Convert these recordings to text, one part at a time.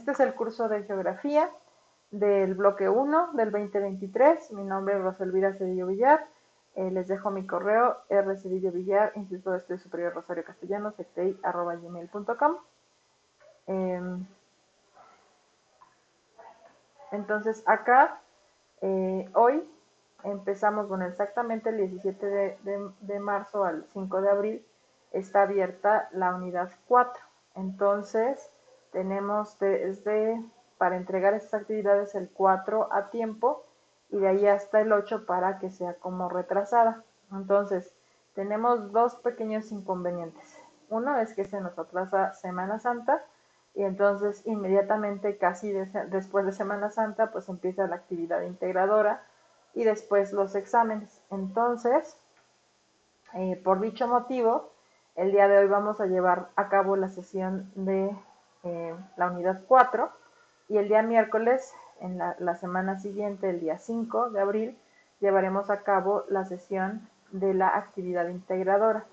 Este es el curso de geografía del bloque 1 del 2023. Mi nombre es Rosalvira Cedillo Villar. Les dejo mi correo rcedillovillar, Instituto de Estudios Superior Rosario Castellanos, ectei@gmail.com. Entonces acá, hoy empezamos, bueno, exactamente el 17 de marzo al 5 de abril está abierta la unidad 4. Entonces tenemos para entregar estas actividades el 4 a tiempo y de ahí hasta el 8 para que sea como retrasada. Entonces tenemos dos pequeños inconvenientes. Uno es que se nos atrasa Semana Santa y entonces inmediatamente casi después de Semana Santa pues empieza la actividad integradora y después los exámenes. Entonces, por dicho motivo, el día de hoy vamos a llevar a cabo la sesión de la unidad 4 y el día miércoles, en la semana siguiente, el día 5 de abril, llevaremos a cabo la sesión de la actividad integradora.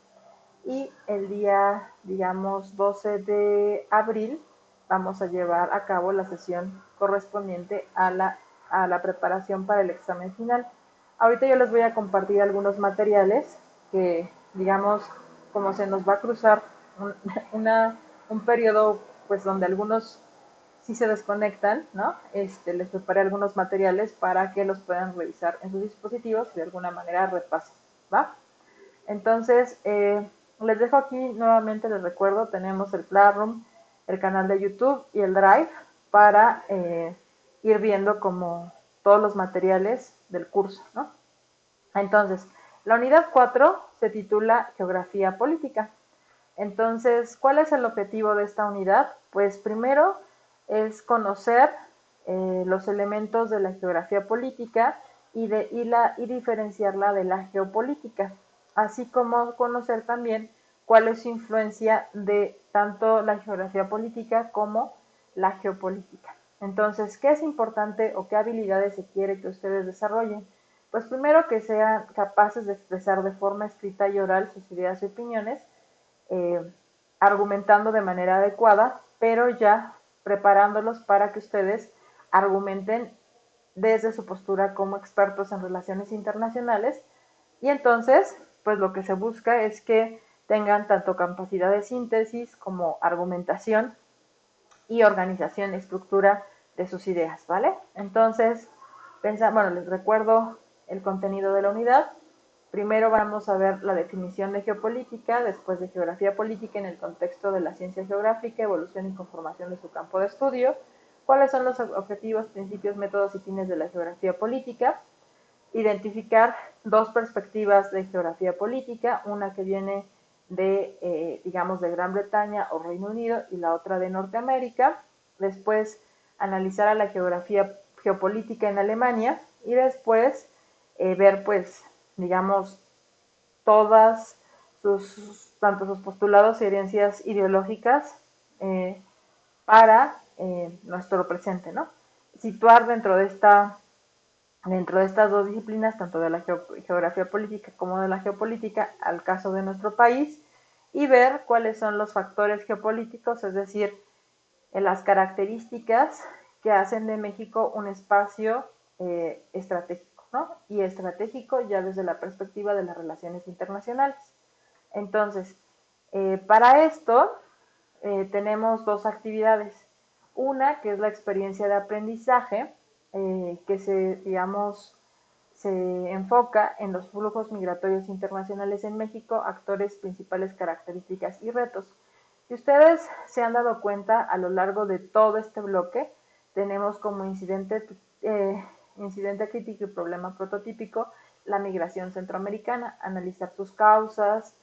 Y el día, digamos, 12 de abril vamos a llevar a cabo la sesión correspondiente a la preparación para el examen final. Ahorita yo les voy a compartir algunos materiales que, digamos, como se nos va a cruzar un, un periodo pues donde algunos sí se desconectan, ¿no? Les preparé algunos materiales para que los puedan revisar en sus dispositivos y de alguna manera repasen, ¿va? Entonces, les dejo aquí nuevamente, les recuerdo, tenemos el Classroom, el canal de YouTube y el Drive para ir viendo como todos los materiales del curso, ¿no? Entonces, la unidad 4 se titula Geografía Política. Entonces, ¿cuál es el objetivo de esta unidad? Pues primero es conocer los elementos de la geografía política y diferenciarla de la geopolítica, así como conocer también cuál es su influencia de tanto la geografía política como la geopolítica. Entonces, ¿qué es importante o qué habilidades se quiere que ustedes desarrollen? Pues primero que sean capaces de expresar de forma escrita y oral sus ideas y opiniones, argumentando de manera adecuada, pero ya preparándolos para que ustedes argumenten desde su postura como expertos en relaciones internacionales. Y entonces, pues lo que se busca es que tengan tanto capacidad de síntesis como argumentación y organización, estructura de sus ideas, ¿vale? Entonces, bueno, les recuerdo el contenido de la unidad. Primero vamos a ver la definición de geopolítica, después de geografía política en el contexto de la ciencia geográfica, evolución y conformación de su campo de estudio, cuáles son los objetivos, principios, métodos y fines de la geografía política, identificar dos perspectivas de geografía política, una que viene digamos, de Gran Bretaña o Reino Unido y la otra de Norteamérica, después analizar a la geografía geopolítica en Alemania y después ver, pues, digamos, todas tanto sus postulados y herencias ideológicas para nuestro presente, ¿no? Situar dentro de estas dos disciplinas, tanto de la geografía política como de la geopolítica, al caso de nuestro país, y ver cuáles son los factores geopolíticos, es decir, las características que hacen de México un espacio estratégico, ¿no? Y estratégico ya desde la perspectiva de las relaciones internacionales. Entonces, para esto tenemos dos actividades. Una que es la experiencia de aprendizaje, que digamos, se enfoca en los flujos migratorios internacionales en México, actores, principales características y retos. Si ustedes se han dado cuenta, a lo largo de todo este bloque, tenemos como incidente crítico y problema prototípico la migración centroamericana, analizar sus causas,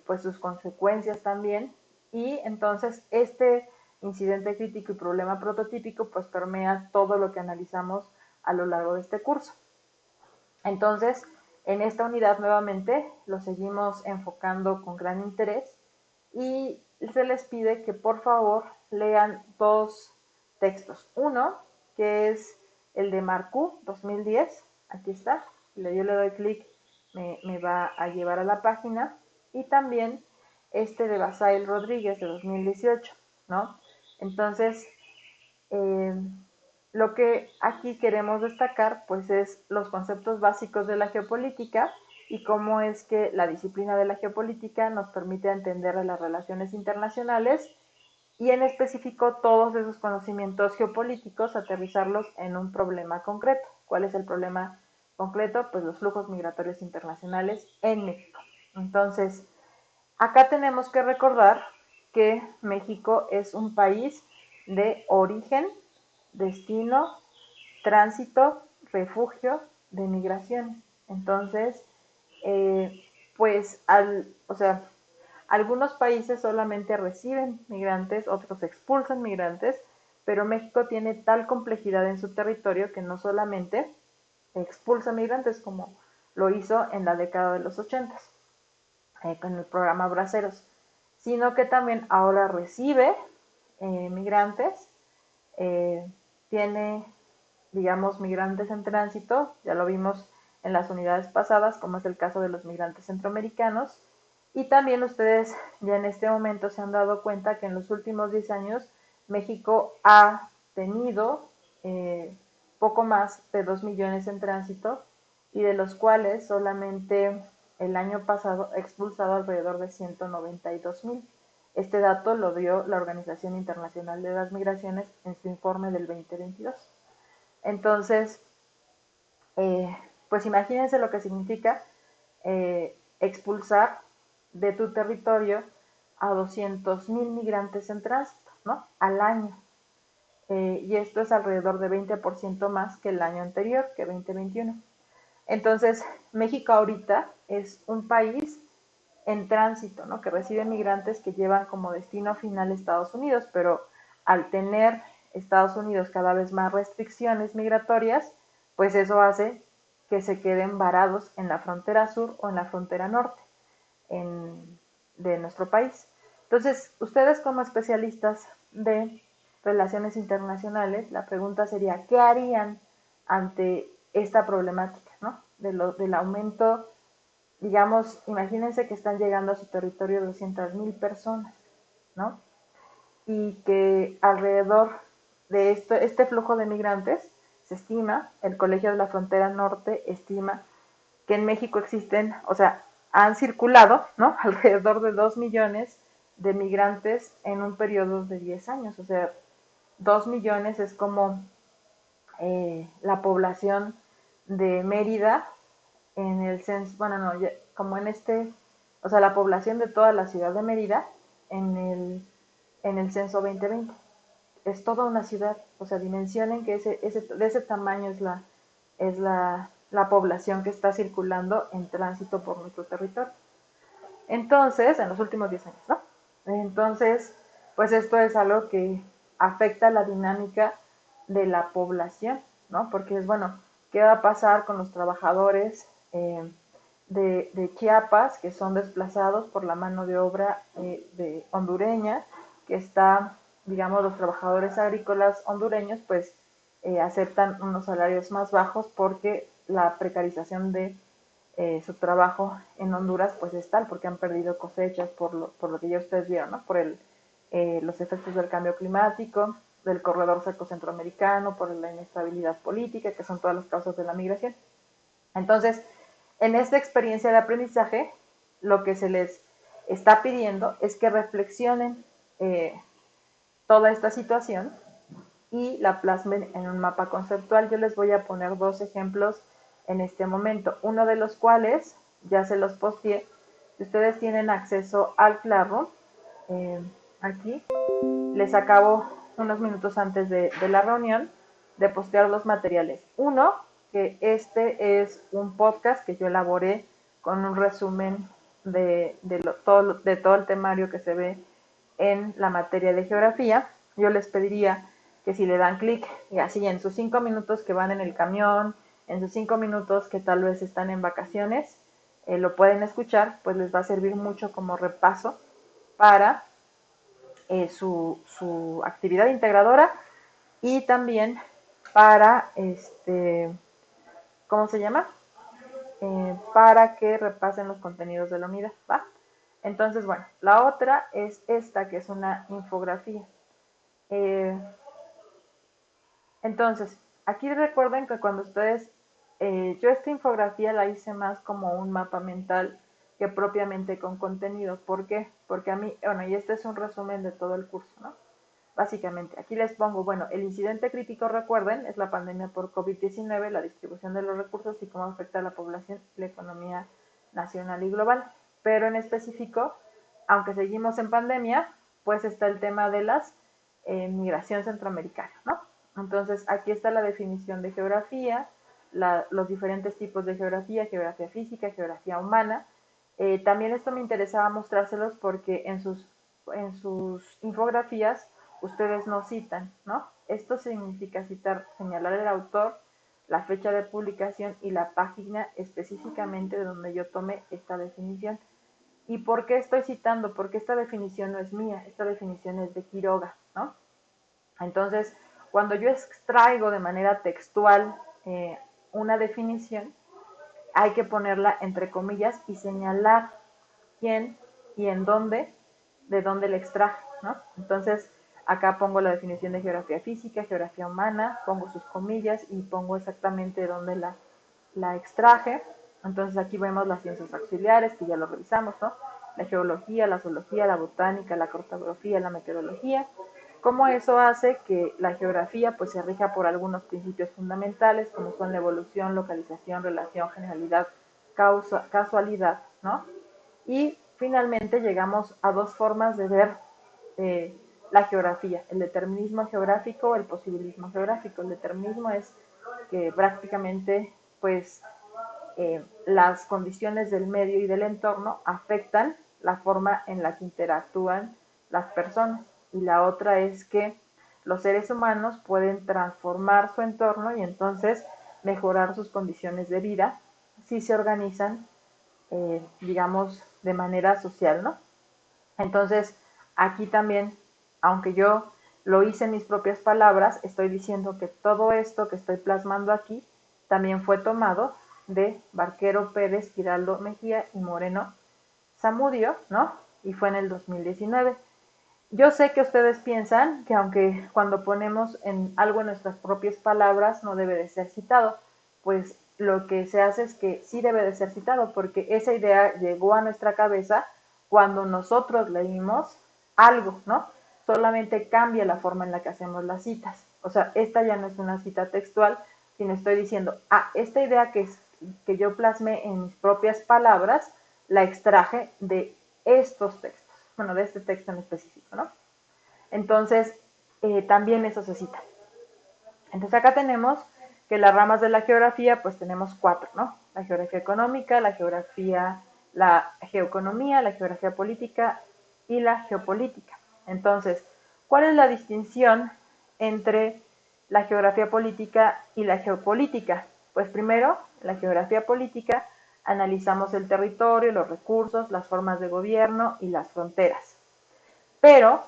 pues sus consecuencias también, y entonces este incidente crítico y problema prototípico pues permea todo lo que analizamos a lo largo de este curso. Entonces, en esta unidad nuevamente lo seguimos enfocando con gran interés y se les pide que por favor lean dos textos. Uno, que es el de Marcú 2010, aquí está, yo le doy clic, me va a llevar a la página, y también este de Basail Rodríguez de 2018, ¿no? Entonces, Eh, lo que aquí queremos destacar pues es los conceptos básicos de la geopolítica y cómo es que la disciplina de la geopolítica nos permite entender las relaciones internacionales y en específico todos esos conocimientos geopolíticos aterrizarlos en un problema concreto. ¿Cuál es el problema concreto? Pues los flujos migratorios internacionales en México. Entonces, acá tenemos que recordar que México es un país de origen, destino, tránsito, refugio, de migración. Entonces, eh, pues, o sea, algunos países solamente reciben migrantes, otros expulsan migrantes, pero México tiene tal complejidad en su territorio que no solamente expulsa migrantes como lo hizo en la década de los 80 con el programa Braceros, sino que también ahora recibe migrantes, eh, tiene, digamos, migrantes en tránsito, ya lo vimos en las unidades pasadas, como es el caso de los migrantes centroamericanos, y también ustedes ya en este momento se han dado cuenta que en los últimos 10 años México ha tenido poco más de 2 millones en tránsito y de los cuales solamente el año pasado ha expulsado alrededor de 192,000. Este dato lo dio la Organización Internacional de las Migraciones en su informe del 2022. Entonces, eh, pues imagínense lo que significa expulsar de tu territorio a 200,000 migrantes en tránsito, ¿no? Al año. Y esto es alrededor de 20% más que el año anterior, que 2021. Entonces, México ahorita es un país en tránsito, ¿no? Que recibe migrantes que llevan como destino final Estados Unidos, pero al tener Estados Unidos cada vez más restricciones migratorias, pues eso hace que se queden varados en la frontera sur o en la frontera norte de nuestro país. Entonces, ustedes como especialistas de relaciones internacionales, la pregunta sería, ¿qué harían ante esta problemática, ¿no? Del aumento, digamos, imagínense que están llegando a su territorio 200,000 personas, ¿no? Y que alrededor de este flujo de migrantes se estima, el Colegio de la Frontera Norte estima que en México existen, o sea, han circulado, ¿no? Alrededor de 2 millones de migrantes en un periodo de 10 años, o sea, 2 millones es como la población de Mérida en el censo, bueno, no, como en o sea, la población de toda la ciudad de Mérida en el censo 2020. Es toda una ciudad, o sea, dimensionen que de ese tamaño es la población que está circulando en tránsito por nuestro territorio. Entonces, en los últimos 10 años, ¿no? Entonces, pues esto es algo que afecta la dinámica de la población, ¿no? Porque es, bueno, ¿qué va a pasar con los trabajadores de Chiapas que son desplazados por la mano de obra de hondureña, que está, digamos, los trabajadores agrícolas hondureños, pues aceptan unos salarios más bajos porque la precarización de su trabajo en Honduras pues es tal, porque han perdido cosechas por lo que ya ustedes vieron, ¿no? Por los efectos del cambio climático, del corredor seco centroamericano, por la inestabilidad política, que son todas las causas de la migración. Entonces, en esta experiencia de aprendizaje, lo que se les está pidiendo es que reflexionen toda esta situación y la plasmen en un mapa conceptual. Yo les voy a poner dos ejemplos en este momento, uno de los cuales ya se los posteé. Si ustedes tienen acceso al Classroom, aquí les acabo unos minutos antes de la reunión de postear los materiales. Uno, que este es un podcast que yo elaboré con un resumen de todo el temario que se ve en la materia de geografía. Yo les pediría que si le dan clic y así en sus 5 minutos que van en el camión, en sus 5 minutos que tal vez están en vacaciones, lo pueden escuchar, pues les va a servir mucho como repaso para su actividad integradora y también para, ¿cómo se llama? Para que repasen los contenidos de la unidad, ¿va? Entonces, bueno, la otra es esta, que es una infografía. Eh, Entonces, aquí recuerden que cuando ustedes, yo esta infografía la hice más como un mapa mental que propiamente con contenido. ¿Por qué? Porque a mí, bueno, y este es un resumen de todo el curso, ¿no? Básicamente, aquí les pongo, bueno, el incidente crítico, recuerden, es la pandemia por COVID-19, la distribución de los recursos y cómo afecta a la población y la economía nacional y global. Pero en específico, aunque seguimos en pandemia, pues está el tema de las migración centroamericana, ¿no? Entonces, aquí está la definición de geografía, los diferentes tipos de geografía, geografía física, geografía humana. También esto me interesaba mostrárselos porque en sus infografías ustedes no citan, ¿no? Esto significa citar, señalar el autor, la fecha de publicación y la página específicamente de donde yo tomé esta definición. ¿Y por qué estoy citando? Porque esta definición no es mía, esta definición es de Quiroga, ¿no? Entonces, cuando yo extraigo de manera textual una definición, hay que ponerla entre comillas y señalar quién y en dónde, de dónde la extraje, ¿no? Entonces, acá pongo la definición de geografía física, geografía humana, pongo sus comillas y pongo exactamente dónde la extraje. Entonces aquí vemos las ciencias auxiliares, que ya lo revisamos, ¿no? La geología, la zoología, la botánica, la cartografía, la meteorología. Cómo eso hace que la geografía pues se rija por algunos principios fundamentales, como son la evolución, localización, relación, generalidad, casualidad, ¿no? Y finalmente llegamos a dos formas de ver la geografía, el determinismo geográfico, el posibilismo geográfico. El determinismo es que prácticamente pues las condiciones del medio y del entorno afectan la forma en la que interactúan las personas. Y la otra es que los seres humanos pueden transformar su entorno y entonces mejorar sus condiciones de vida si se organizan, digamos, de manera social, ¿no? Entonces, aquí también, aunque yo lo hice en mis propias palabras, estoy diciendo que todo esto que estoy plasmando aquí también fue tomado de Barquero, Pérez, Giraldo, Mejía y Moreno Zamudio, ¿no? Y fue en el 2019. Yo sé que ustedes piensan que aunque cuando ponemos en algo en nuestras propias palabras no debe de ser citado, pues lo que se hace es que sí debe de ser citado porque esa idea llegó a nuestra cabeza cuando nosotros leímos algo, ¿no? Solamente cambia la forma en la que hacemos las citas. O sea, esta ya no es una cita textual, sino estoy diciendo, esta idea que yo plasmé en mis propias palabras, la extraje de estos textos, bueno, de este texto en específico, ¿no? Entonces, también eso se cita. Entonces acá tenemos que las ramas de la geografía, pues tenemos cuatro, ¿no? La geografía económica, la geoeconomía, la geografía política y la geopolítica. Entonces, ¿cuál es la distinción entre la geografía política y la geopolítica? Pues primero, la geografía política analizamos el territorio, los recursos, las formas de gobierno y las fronteras. Pero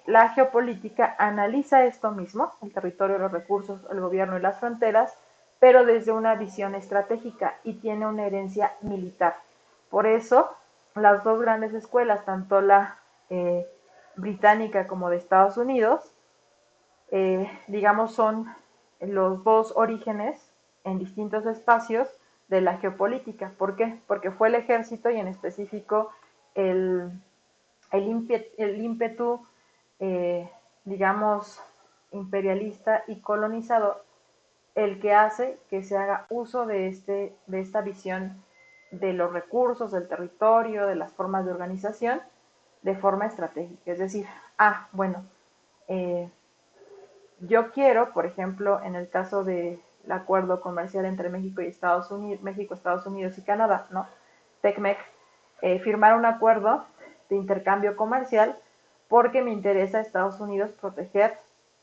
la geopolítica analiza esto mismo, el territorio, los recursos, el gobierno y las fronteras, pero desde una visión estratégica y tiene una herencia militar. Por eso, las dos grandes escuelas, tanto la británica como de Estados Unidos, digamos, son los dos orígenes en distintos espacios de la geopolítica. ¿Por qué? Porque fue el ejército y en específico el, el ímpetu, eh, digamos, imperialista y colonizador, el que hace que se haga uso de esta visión de los recursos, del territorio, de las formas de organización, de forma estratégica. Es decir, bueno, eh, yo quiero, por ejemplo, en el caso del acuerdo comercial entre México y Estados Unidos, México, Estados Unidos y Canadá, ¿no? TECMEC, firmar un acuerdo de intercambio comercial porque me interesa a Estados Unidos proteger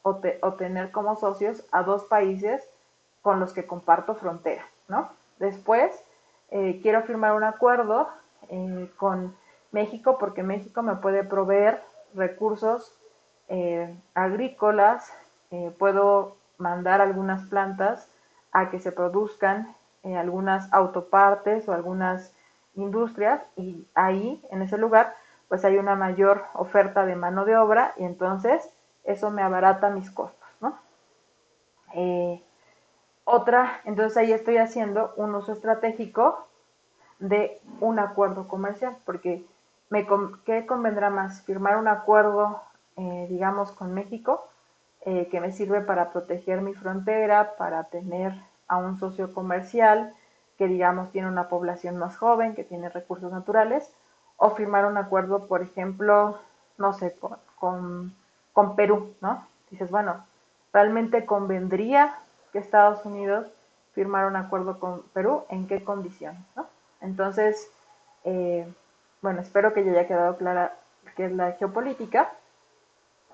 o tener como socios a dos países con los que comparto frontera, ¿no? Después, quiero firmar un acuerdo con México porque México me puede proveer recursos agrícolas, puedo mandar algunas plantas a que se produzcan algunas autopartes o algunas industrias y ahí, en ese lugar, pues hay una mayor oferta de mano de obra y entonces eso me abarata mis costos, ¿no? Eh, Otra, entonces ahí estoy haciendo un uso estratégico de un acuerdo comercial, porque ¿qué convendrá más? Firmar un acuerdo, digamos, con México, que me sirve para proteger mi frontera, para tener a un socio comercial que, digamos, tiene una población más joven, que tiene recursos naturales, o firmar un acuerdo, por ejemplo, no sé, con Perú, ¿no? Dices, bueno, ¿realmente convendría que Estados Unidos firmara un acuerdo con Perú? ¿En qué condiciones, no? Entonces, eh, bueno, espero que ya haya quedado clara qué es la geopolítica.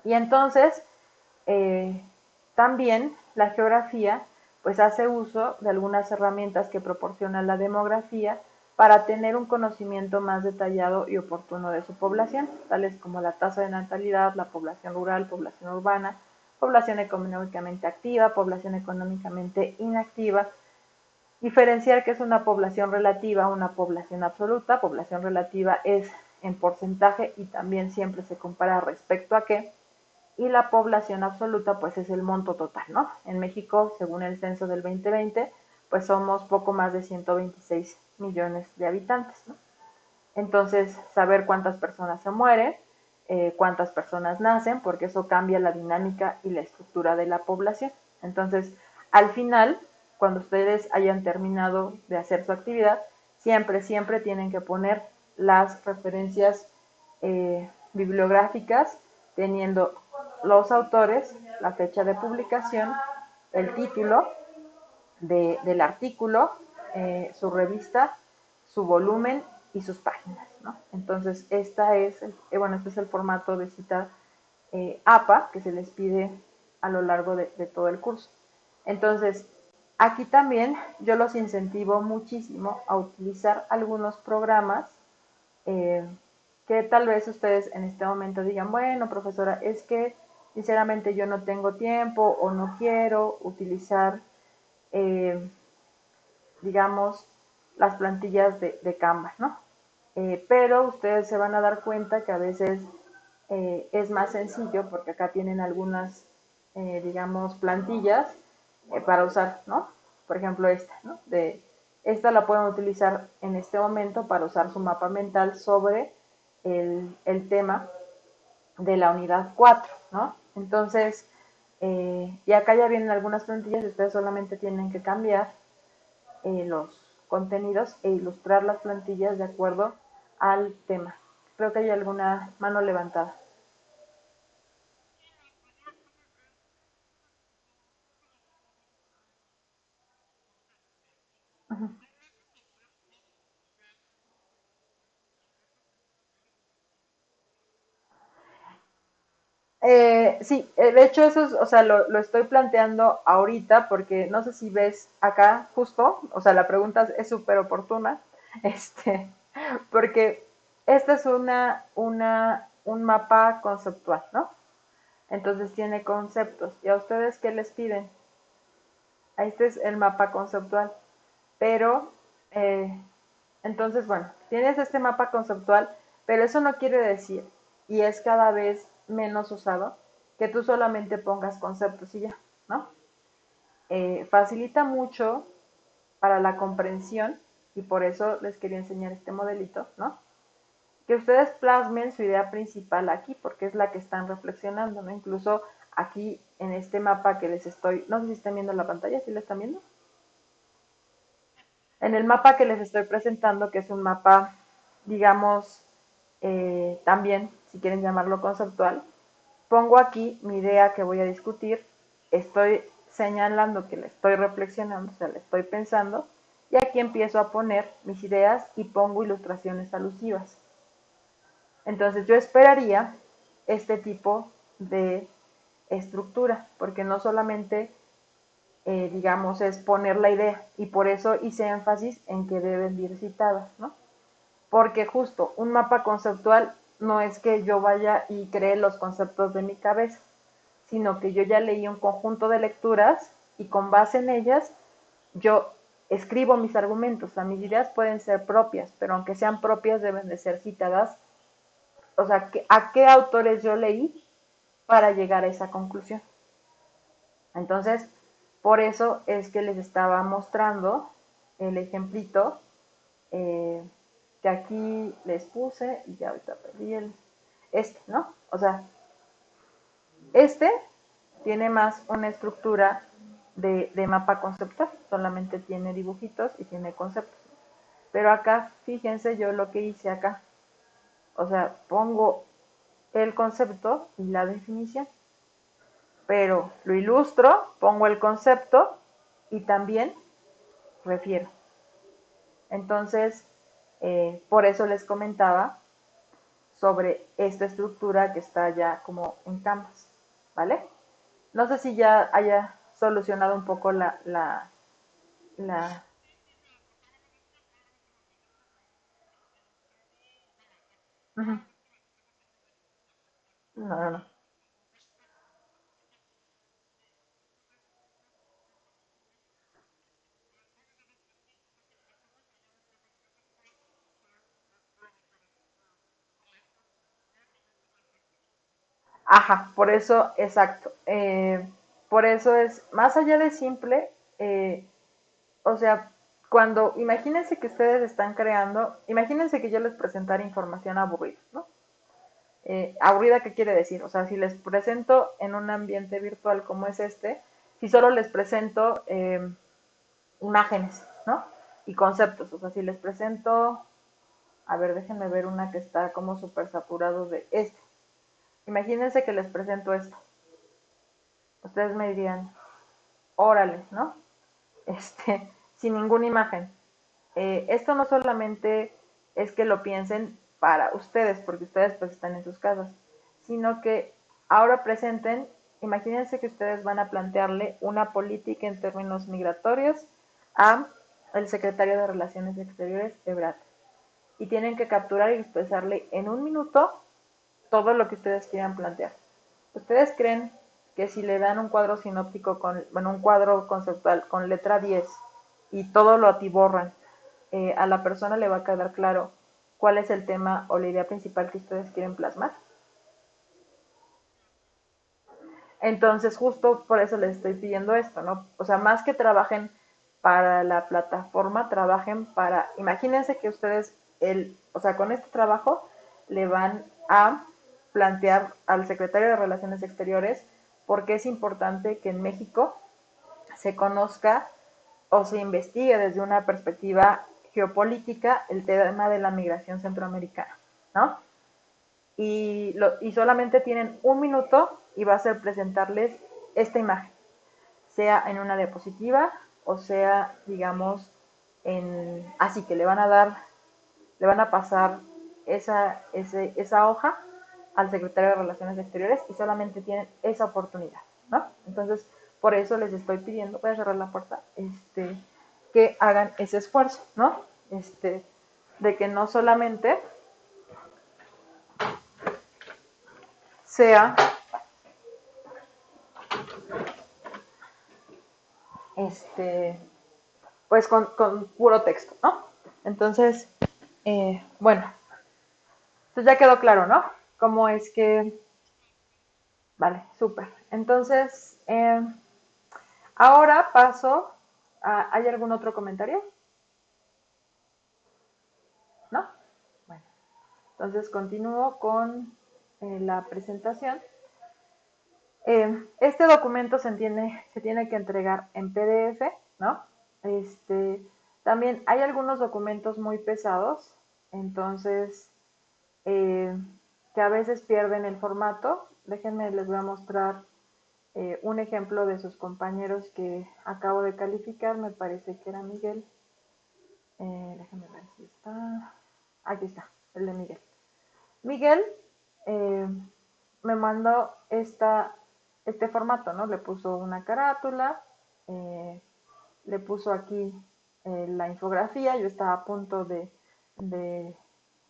Y entonces, eh, también la geografía pues hace uso de algunas herramientas que proporciona la demografía para tener un conocimiento más detallado y oportuno de su población, tales como la tasa de natalidad, la población rural, población urbana, población económicamente activa, población económicamente inactiva, diferenciar qué es una población relativa a una población absoluta. Población relativa es en porcentaje y también siempre se compara respecto a qué, y la población absoluta pues es el monto total, ¿no? En México, según el censo del 2020, pues somos poco más de 126 millones de habitantes, ¿no? Entonces, saber cuántas personas se mueren, cuántas personas nacen, porque eso cambia la dinámica y la estructura de la población. Entonces, al final, cuando ustedes hayan terminado de hacer su actividad, siempre, siempre tienen que poner las referencias bibliográficas, teniendo los autores, la fecha de publicación, el título del artículo, su revista, su volumen y sus páginas, ¿no? Entonces, este es el formato de cita APA que se les pide a lo largo de todo el curso. Entonces, aquí también yo los incentivo muchísimo a utilizar algunos programas eh, que tal vez ustedes en este momento digan, bueno, profesora, es que sinceramente yo no tengo tiempo o no quiero utilizar eh, digamos, las plantillas de Canva, ¿no? Pero ustedes se van a dar cuenta que a veces es más sencillo porque acá tienen algunas, digamos, plantillas para usar, ¿no? Por ejemplo, esta, ¿no? Esta la pueden utilizar en este momento para usar su mapa mental sobre el tema de la unidad 4, ¿no? Entonces, y acá ya vienen algunas plantillas y ustedes solamente tienen que cambiar los contenidos e ilustrar las plantillas de acuerdo al tema. Creo que hay alguna mano levantada. Sí, de hecho eso es, o sea, lo estoy planteando ahorita porque no sé si ves acá justo, o sea, la pregunta es súper oportuna, este, porque este es un mapa conceptual, ¿no? Entonces tiene conceptos. ¿Y a ustedes qué les piden? Este es el mapa conceptual. Pero, eh, entonces, bueno, tienes este mapa conceptual, pero eso no quiere decir, y es cada vez menos usado, que tú solamente pongas conceptos y ya, ¿no? Facilita mucho para la comprensión, y por eso les quería enseñar este modelito, ¿no? Que ustedes plasmen su idea principal aquí, porque es la que están reflexionando, ¿no? Incluso aquí en este mapa que les estoy, no sé si están viendo la pantalla, ¿sí la están viendo? En el mapa que les estoy presentando, que es un mapa, digamos, también, si quieren llamarlo conceptual, pongo aquí mi idea que voy a discutir, estoy señalando que la estoy reflexionando, o sea, la estoy pensando, y aquí empiezo a poner mis ideas y pongo ilustraciones alusivas. Entonces yo esperaría este tipo de estructura, porque no solamente digamos, es poner la idea. Y por eso hice énfasis en que deben ir citadas, ¿no? Porque justo un mapa conceptual no es que yo vaya y cree los conceptos de mi cabeza, sino que yo ya leí un conjunto de lecturas y con base en ellas yo escribo mis argumentos. O sea, mis ideas pueden ser propias, pero aunque sean propias deben de ser citadas. O sea, ¿a qué autores yo leí para llegar a esa conclusión? Entonces, Por eso es que les estaba mostrando el ejemplito eh, que aquí les puse y ya ahorita perdí ¿no? O sea, este tiene más una estructura de mapa conceptual, solamente tiene dibujitos y tiene conceptos. Pero acá, fíjense yo lo que hice acá. O sea, pongo el concepto y la definición, pero lo ilustro, pongo el concepto y también refiero. Entonces, por eso les comentaba sobre esta estructura que está ya como en Canvas, ¿vale? No sé si ya haya solucionado un poco la... Uh-huh. No, no, no. Ajá, por eso, exacto. Por eso es, más allá de simple, o sea, cuando, imagínense que ustedes están creando, imagínense que yo les presentara información aburrida, ¿no? Aburrida, ¿qué quiere decir? O sea, si les presento en un ambiente virtual como es este, si solo les presento imágenes, ¿no? Y conceptos, o sea, si les presento, a ver, déjenme ver una que está como súper saturado de este. Imagínense que les presento esto. Ustedes me dirían, órale, ¿no? Sin ninguna imagen. Esto no solamente es que lo piensen para ustedes, porque ustedes pues están en sus casas, sino que ahora presenten, imagínense que ustedes van a plantearle una política en términos migratorios a el secretario de Relaciones Exteriores, Ebrard, y tienen que capturar y expresarle en un minuto todo lo que ustedes quieran plantear. ¿Ustedes creen que si le dan un cuadro sinóptico con, bueno, un cuadro conceptual con letra 10 y todo lo atiborran, a la persona le va a quedar claro cuál es el tema o la idea principal que ustedes quieren plasmar? Entonces, justo por eso les estoy pidiendo esto, ¿no? O sea, más que trabajen para la plataforma, trabajen para, imagínense que ustedes, o sea, con este trabajo le van a plantear al secretario de Relaciones Exteriores por qué es importante que en México se conozca o se investigue desde una perspectiva geopolítica el tema de la migración centroamericana, ¿no? Y solamente tienen un minuto y va a ser presentarles esta imagen, sea en una diapositiva o sea, digamos, así que le van a dar, le van a pasar esa hoja al secretario de Relaciones Exteriores y solamente tienen esa oportunidad, ¿no? Entonces, por eso les estoy pidiendo, voy a cerrar la puerta, que hagan ese esfuerzo, ¿no? De que no solamente sea este, pues con puro texto, ¿no? Entonces, bueno, pues ya quedó claro, ¿no? Cómo es que, vale, súper. Entonces, ahora paso ¿hay algún otro comentario? ¿No? Bueno, entonces continúo con la presentación. Este documento se tiene que entregar en PDF, ¿no? Este, también hay algunos documentos muy pesados, entonces eh, que a veces pierden el formato. Déjenme, les voy a mostrar un ejemplo de sus compañeros que acabo de calificar, me parece que era Miguel. Déjenme ver si está. Aquí está, el de Miguel. Miguel eh, me mandó este formato, ¿no? Le puso una carátula, le puso aquí la infografía, yo estaba a punto de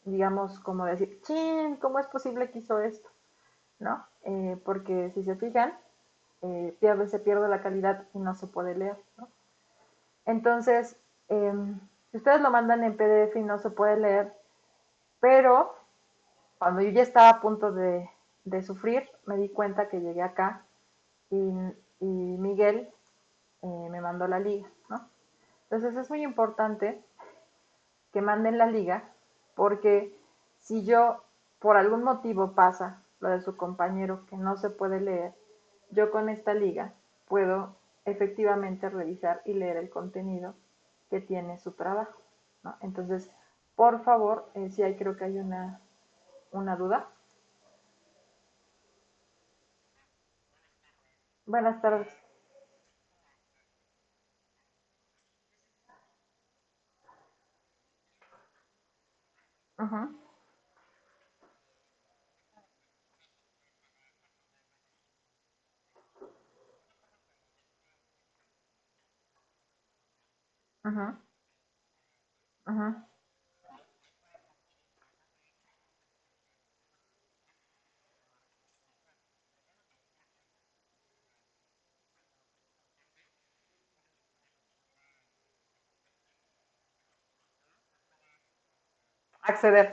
digamos, como decir, chin, ¿cómo es posible que hizo esto? ¿No? Porque si se fijan, se pierde la calidad y no se puede leer, ¿no? Entonces, si ustedes lo mandan en PDF y no se puede leer, pero cuando yo ya estaba a punto de sufrir, me di cuenta que llegué acá y, y Miguel me mandó la liga, ¿no? Entonces es muy importante que manden la liga porque si yo por algún motivo pasa lo de su compañero que no se puede leer, yo con esta liga puedo efectivamente revisar y leer el contenido que tiene su trabajo, ¿no? Entonces, por favor, si hay, creo que hay una duda. Buenas tardes. Ujú, ujú, ujú. Acceder.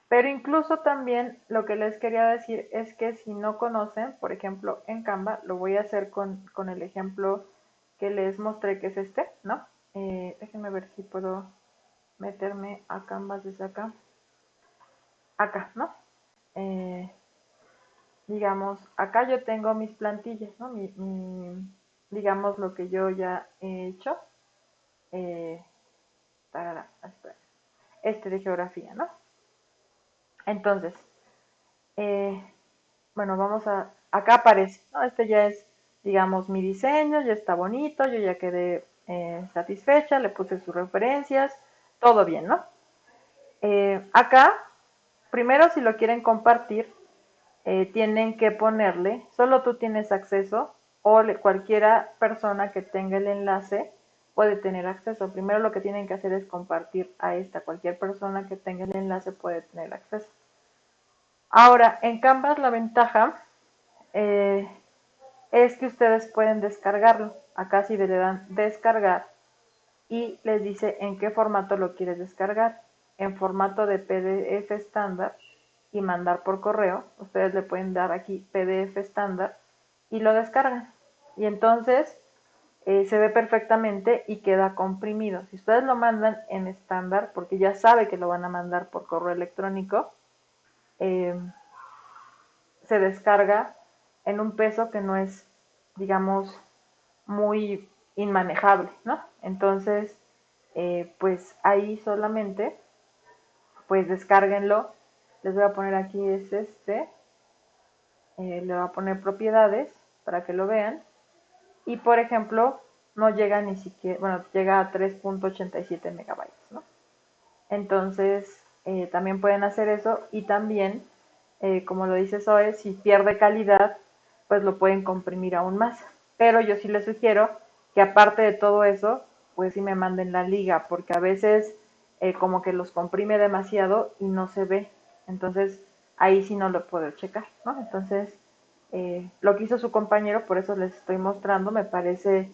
Pero incluso también lo que les quería decir es que si no conocen, por ejemplo, en Canva, lo voy a hacer con el ejemplo que les mostré, que es este, ¿no? Déjenme ver si puedo meterme a Canvas desde acá. Acá, ¿no? Eh, digamos, acá yo tengo mis plantillas, ¿no? Digamos, lo que yo ya he hecho. Eh, espera, este de geografía, ¿no? Entonces, eh, bueno, acá aparece, ¿no? Este ya es, digamos, mi diseño, ya está bonito, yo ya quedé satisfecha, le puse sus referencias, todo bien, ¿no? Acá, primero si lo quieren compartir, tienen que ponerle, solo tú tienes acceso o cualquiera persona que tenga el enlace puede tener acceso. Primero lo que tienen que hacer es compartir a esta, cualquier persona que tenga el enlace puede tener acceso. Ahora, en Canvas la ventaja eh, es que ustedes pueden descargarlo. Acá sí le dan descargar y les dice en qué formato lo quieres descargar. En formato de PDF estándar y mandar por correo. Ustedes le pueden dar aquí PDF estándar y lo descargan. Y entonces se ve perfectamente y queda comprimido. Si ustedes lo mandan en estándar, porque ya sabe que lo van a mandar por correo electrónico, eh, se descarga en un peso que no es, digamos, muy inmanejable, ¿no? Entonces, pues ahí solamente, pues descárguenlo. Les voy a poner aquí es este, le voy a poner propiedades para que lo vean. Y por ejemplo, no llega ni siquiera, bueno, llega a 3.87 megabytes, ¿no? Entonces, también pueden hacer eso y también, como lo dice Zoe, si pierde calidad, pues lo pueden comprimir aún más. Pero yo sí les sugiero que aparte de todo eso, pues sí me manden la liga, porque a veces como que los comprime demasiado y no se ve. Entonces, ahí sí no lo puedo checar, ¿no? Entonces, lo que hizo su compañero, por eso les estoy mostrando, me parece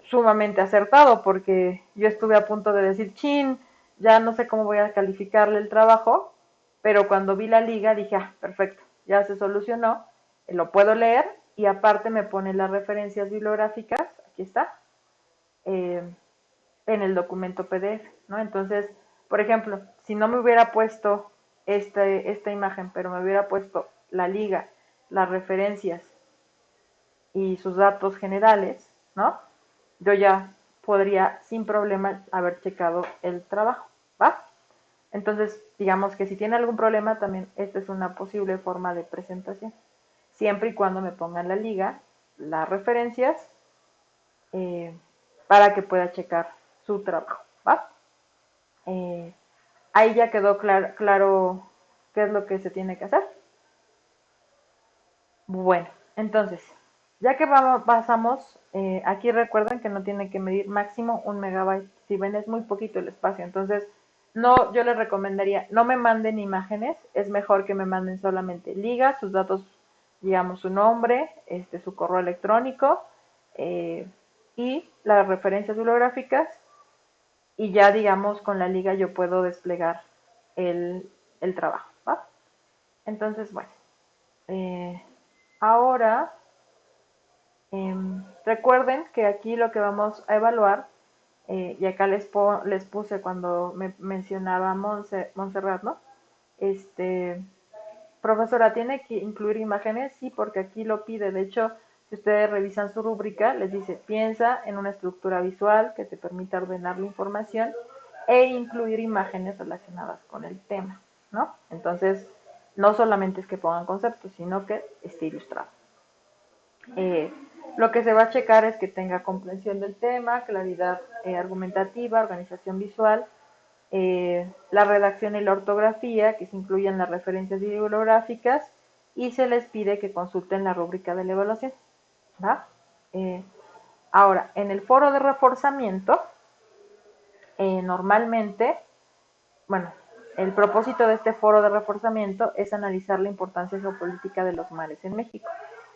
sumamente acertado porque yo estuve a punto de decir, chin, ya no sé cómo voy a calificarle el trabajo, pero cuando vi la liga dije, ah, perfecto, ya se solucionó, lo puedo leer y aparte me pone las referencias bibliográficas, aquí está, eh, en el documento PDF, ¿no? Entonces, por ejemplo, si no me hubiera puesto esta imagen, pero me hubiera puesto la liga, las referencias y sus datos generales, ¿no? Yo ya podría sin problema haber checado el trabajo, ¿va? Entonces, digamos que si tiene algún problema, también esta es una posible forma de presentación. Siempre y cuando me pongan la liga, las referencias, eh, para que pueda checar su trabajo, ¿va? Eh, ahí ya quedó claro qué es lo que se tiene que hacer. Bueno, entonces, ya que pasamos, aquí recuerden que no tiene que medir máximo 1 megabyte. Si ven, es muy poquito el espacio. Entonces, no, yo les recomendaría, no me manden imágenes, es mejor que me manden solamente ligas, sus datos, digamos, su nombre, su correo electrónico eh, y las referencias bibliográficas. Y ya, digamos, con la liga yo puedo desplegar el, el trabajo, ¿va? Entonces, bueno. Ahora, recuerden que aquí lo que vamos a evaluar, y acá les puse cuando me mencionaba Montserrat, ¿no? Este, profesora, ¿tiene que incluir imágenes? Sí, porque aquí lo pide. De hecho, si ustedes revisan su rúbrica, les dice, piensa en una estructura visual que te permita ordenar la información e incluir imágenes relacionadas con el tema, ¿no? Entonces, no solamente es que pongan conceptos, sino que esté ilustrado. Lo que se va a checar es que tenga comprensión del tema, claridad argumentativa, organización visual, la redacción y la ortografía, que se incluyan las referencias bibliográficas, y se les pide que consulten la rúbrica de la evaluación, ¿va? Ahora, en el foro de reforzamiento, normalmente, bueno, el propósito de este foro de reforzamiento es analizar la importancia geopolítica de los mares en México.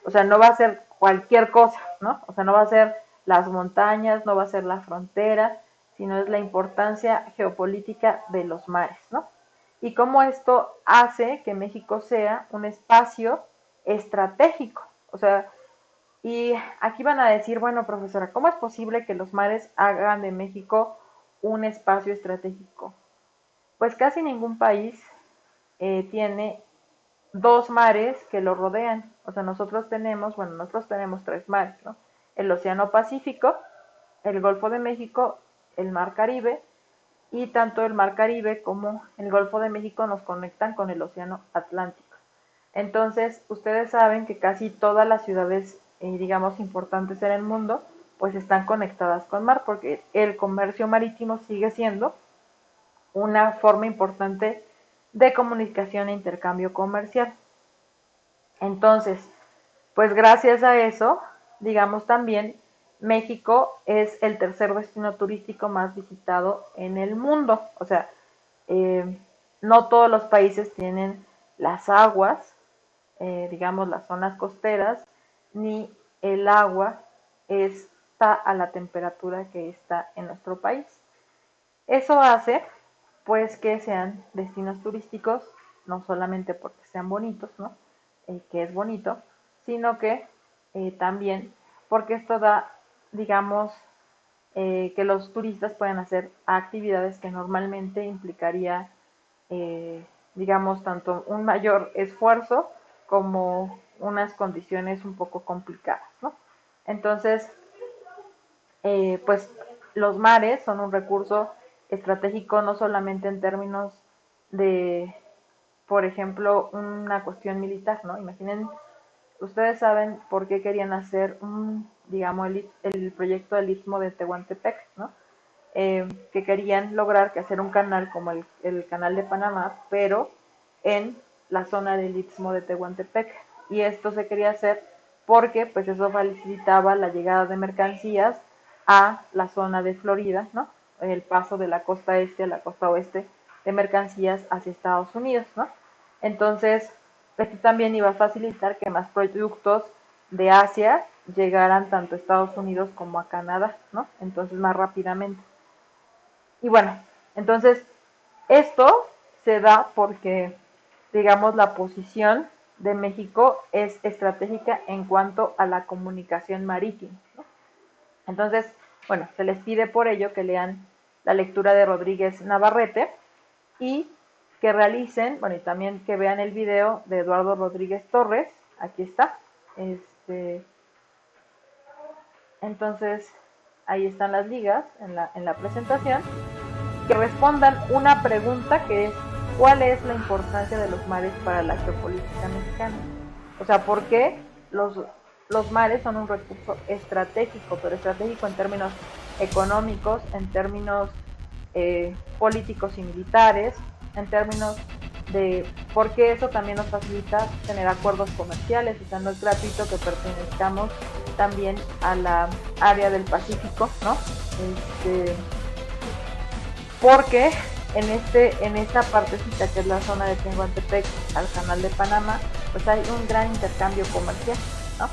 O sea, no va a ser cualquier cosa, ¿no? O sea, no va a ser las montañas, no va a ser la frontera, sino es la importancia geopolítica de los mares, ¿no? Y cómo esto hace que México sea un espacio estratégico. O sea, y aquí van a decir, bueno, profesora, ¿cómo es posible que los mares hagan de México un espacio estratégico? Pues casi ningún país tiene dos mares que lo rodean. O sea, nosotros tenemos tres mares, ¿no? El Océano Pacífico, el Golfo de México, el Mar Caribe, y tanto el Mar Caribe como el Golfo de México nos conectan con el Océano Atlántico. Entonces, ustedes saben que casi todas las ciudades, digamos, importantes en el mundo, pues están conectadas con mar, porque el comercio marítimo sigue siendo una forma importante de comunicación e intercambio comercial. Entonces, pues gracias a eso, digamos también, México es el tercer destino turístico más visitado en el mundo. O sea, no todos los países tienen las aguas, digamos las zonas costeras, ni el agua está a la temperatura que está en nuestro país. Eso hace pues que sean destinos turísticos, no solamente porque sean bonitos, ¿no? Que es bonito, sino que también porque esto da, digamos, que los turistas pueden hacer actividades que normalmente implicaría, digamos, tanto un mayor esfuerzo como unas condiciones un poco complicadas, ¿no? Entonces, pues los mares son un recurso estratégico no solamente en términos de, por ejemplo, una cuestión militar, ¿no? Imaginen, ustedes saben por qué querían hacer digamos, el proyecto del Istmo de Tehuantepec, ¿no? Que querían lograr que hacer un canal como el canal de Panamá, pero en la zona del Istmo de Tehuantepec. Y esto se quería hacer porque pues eso facilitaba la llegada de mercancías a la zona de Florida, ¿no? El paso de la costa este a la costa oeste de mercancías hacia Estados Unidos, ¿no? Entonces, esto también iba a facilitar que más productos de Asia llegaran tanto a Estados Unidos como a Canadá, ¿no? Entonces, más rápidamente. Y bueno, entonces, esto se da porque, digamos, la posición de México es estratégica en cuanto a la comunicación marítima, ¿no? Entonces, bueno, se les pide por ello que lean la lectura de Rodríguez Navarrete y que realicen, bueno, y también que vean el video de Eduardo Rodríguez Torres, aquí está, entonces ahí están las ligas en la presentación, que respondan una pregunta que es, ¿cuál es la importancia de los mares para la geopolítica mexicana? O sea, ¿por qué los mares son un recurso estratégico, pero estratégico en términos económicos, en términos políticos y militares, en términos de por qué eso también nos facilita tener acuerdos comerciales? O sea, no es gratuito que pertenezcamos también a la área del Pacífico, ¿no? Porque en esta partecita que es la zona de Tehuantepec al canal de Panamá, pues hay un gran intercambio comercial, ¿no?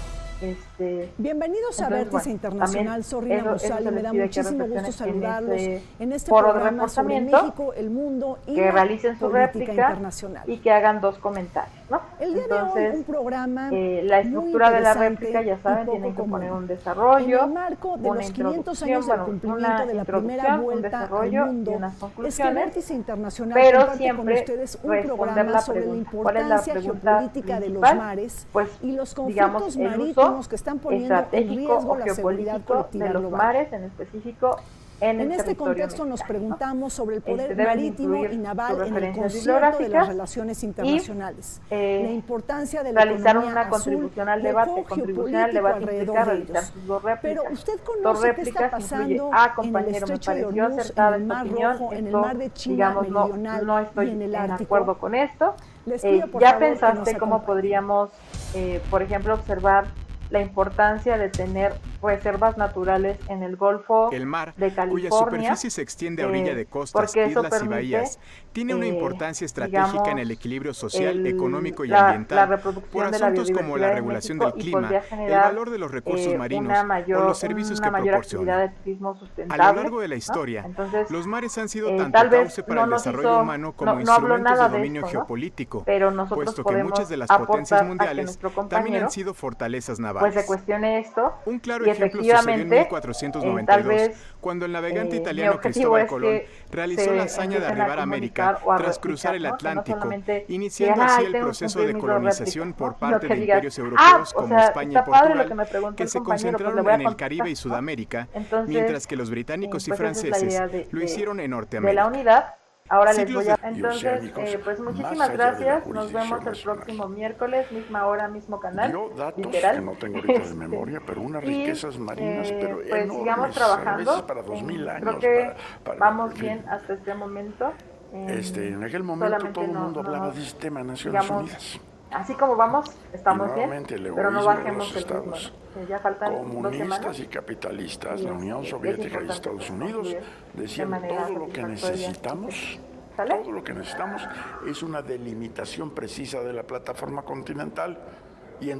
Bienvenidos a Vértice Internacional, soy Rina Musali, me da muchísimo gusto saludarlos en este foro de programa sobre reforzamiento, México, el mundo y que realicen su política réplica internacional. y que hagan 2 comentarios. ¿no? El día Entonces, de hoy, un programa la estructura de la réplica, ya saben, tienen que poner un desarrollo, en el marco de los 500 años del cumplimiento de la primera vuelta al mundo, y unas es que conclusiones, Vértice Internacional pero comparte con siempre ustedes un responder programa la sobre la pregunta. ¿Cuál es la importancia pregunta geopolítica de los principal? mares Pues, y los digamos, conflictos el marítimos uso que están poniendo en estratégico riesgo o la seguridad geopolítico colectiva de los global. mares, en específico en el En este territorio contexto nos mexicano, ¿no? preguntamos sobre el poder Deben marítimo incluir y naval sus en el referencias concierto de las bibliográficas relaciones y internacionales, la importancia de la realizaron economía una azul contribución al y el debate. juego Contribución al geopolítico debate alrededor implica de realizar ellos. sus dos réplicas. Pero usted Dos conoce qué está réplicas incluye, pasando en el compañero, me estrecho de pareció Hormuz, en acertada el esta Mar opinión. Rojo, en el Esto, Mar de China digamos, Meridional no y estoy en el en Ártico. acuerdo con esto. Les pido por ¿Ya favor pensaste que cómo nos podríamos, por ejemplo, observar la importancia de tener reservas naturales en el Golfo El mar, de cuya California? superficie se extiende a orilla de costas, Porque eso islas y permite, bahías, tiene una importancia estratégica digamos, en el equilibrio social, económico y la ambiental reproducción por de la asuntos como la biodiversidad en regulación México del y clima, podría el generar valor de los recursos marinos o los servicios que una mayor actividad proporcionan. de turismo A sustentable, lo largo de la ¿no? historia, Entonces, los mares han sido tanto tal vez cauce para no el nos desarrollo hizo, humano como no habló instrumentos nada de de dominio esto, ¿no? geopolítico, Pero nosotros puesto que podemos muchas de las potencias aportar a que mundiales nuestro también compañero han sido fortalezas pues se navales. cuestione esto Un claro y ejemplo sucedió en efectivamente tal 1492, vez cuando el navegante mi italiano objetivo Cristóbal es Colón que realizó la se hazaña de empiecen a arribar a América comunicar o a tras cruzar el replicar, ¿no? Que no Atlántico, solamente iniciando digan, así ay, el tengo que proceso cumplir de mis dos colonización réplicas, por ¿no? parte Que de digas, imperios europeos o como sea, España y está padre lo Portugal, que me preguntó que el se compañero, pues le concentraron voy a en el contestar, Caribe y ¿no? Sudamérica, Entonces, mientras que los británicos y pues esa es la franceses idea lo hicieron en de la Norteamérica. unidad. Ahora les Siglos voy a... de... Entonces, pues muchísimas gracias. Nos vemos el próximo miércoles, misma hora, mismo canal. Dio datos literal. que no tengo ahorita de memoria, pero unas riquezas marinas, pero pues enormes, sigamos a trabajando. veces para 2000 años. Creo que vamos en fin. bien hasta este momento. En aquel momento solamente todo el no- mundo no hablaba nos, de este tema de Naciones digamos, Unidas. Así como vamos, estamos Y bien, nuevamente el pero no egoísmo de bajemos los el ritmo, estados ¿no? Ya faltan 2 comunistas semanas. y capitalistas, Y la Unión es Soviética y importante, Estados pues, Unidos, concluir de decían manera todo lo que satisfactoria. necesitamos. ¿Sale? Todo lo que necesitamos es una delimitación precisa de la plataforma continental y en